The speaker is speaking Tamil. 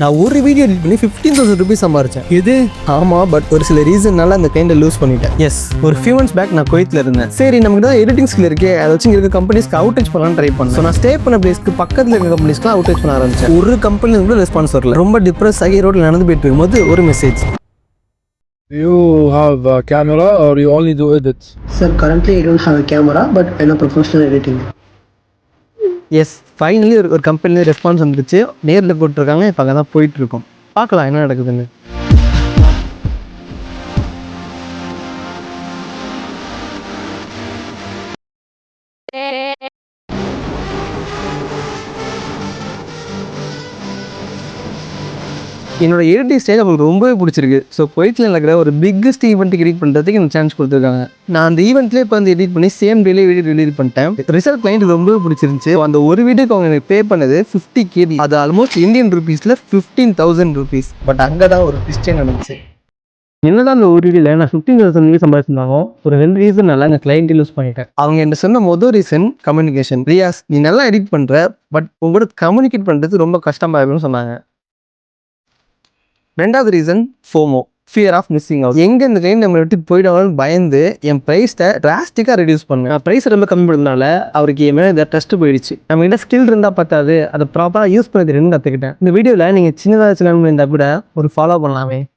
நான் ஒரு வீடியோ எடிட் பண்ணி 15,000 rupees சம்பாரிச்சேன். இது ஆமாம், பட் ஒரு சில ரீசன்னால அந்த கிளைண்ட்டை லூஸ் பண்ணிட்டேன். எஸ், ஒரு ஃபியூ மந்த்ஸ் பேக் நான் குவைத்தில் இருந்தேன். சரி, நமக்கு தான் எடிட்டிங் ஸ்கில் இருக்கே, அதை வச்சு இருக்க கம்பெனிஸ்க்கு அவுட்டேஜ் பண்ணலாம்னு ட்ரை பண்ணேன். ஸோ நான் ஸ்டே பண்ண பிளேஸ்க்கு பக்கத்தில் இருக்க கம்பெனிஸ்க்கு அவுட்டேஜ் பண்ண ஆரம்பிச்சேன். ஒரு கம்பெனி கூட ரெஸ்பான்ஸ் வரல. ரொம்ப டிப்ரெஸ் ஆகி ரோட்டில் நடந்து போயிட்டு இருக்கும்போது ஒரு message. You have a camera or you only do edits? Sir, currently I don't have a camera, but I know professional editing. Yes, finally ஒரு கம்பெனியில் ரெஸ்பான்ஸ் வந்துருச்சு. நேரில் போட்டிருக்காங்க. இப்போ அங்கே தான் போயிட்டுருக்கோம். பார்க்கலாம் என்ன நடக்குதுன்னு. என்னோட எடிட்டிங் ஸ்டைல் அவங்களுக்கு ரொம்பவே பிடிச்சிருக்கு. ஸோ குவைத்தில் நடக்கிற ஒரு பிக்கஸ்ட் ஈவெண்ட்டுக்கு எடிட் பண்ணுறதுக்கு எனக்கு சான்ஸ் கொடுத்துருக்காங்க. நான் அந்த ஈவெண்ட்லேயே இப்போ வந்து எடிட் பண்ணி சேம் டேலே வீடியோ ரிலீஸ் பண்ணிட்டேன். ரிசல்ட் கிளைண்ட் ரொம்பவே பிடிச்சிருந்துச்சு. அந்த ஒரு வீடியோக்கு அவங்க எனக்கு பே பண்ணது 50 KB. அது ஆல்மோஸ்ட் இந்தியன் ருபீஸில் 15,000 rupees. பட் அங்கே தான் ஒரு ட்விஸ்டே நடந்துச்சு. என்னதான் அந்த ஒரு வீடியோவில் நான் 15,000 சம்பாதிச்சிருந்தாங்க. ஒரு 2 ரீசனால அந்த கிளைண்ட் லூஸ் பண்ணிட்டேன். அவங்க என்ன சொன்ன மொதல் ரீசன் கம்யூனிகேஷன். ரியாஸ், நீ நல்லா எடிட் பண்ணுற, பட் உங்களோட கம்யூனிகேட் பண்ணுறது ரொம்ப கஷ்டமாயிருக்குன்னு சொன்னாங்க. ரெண்டாவது reason FOMO, fear of missing out. எங்கே இந்த கிளைண்ட் நம்ம விட்டு போயிடுவாங்கன்னு பயந்து என் ப்ரைஸை டிராஸ்டிக்காக ரெடியூஸ் பண்ணேன். நான் ப்ரைஸ் ரொம்ப கம்மி பண்ணதுனால அவருக்கு என் மேலே ட்ரஸ்ட் போயிடுச்சு. நம்மகிட்ட ஸ்கில் இருந்தால் பார்த்தாது, அதை ப்ராப்பராக யூஸ் பண்ண தெரியும்னு கற்றுக்கிட்டேன். இந்த வீடியோவில் நீங்கள் சின்னதாக இருந்தால் கூட ஒரு ஃபாலோ பண்ணலாமே.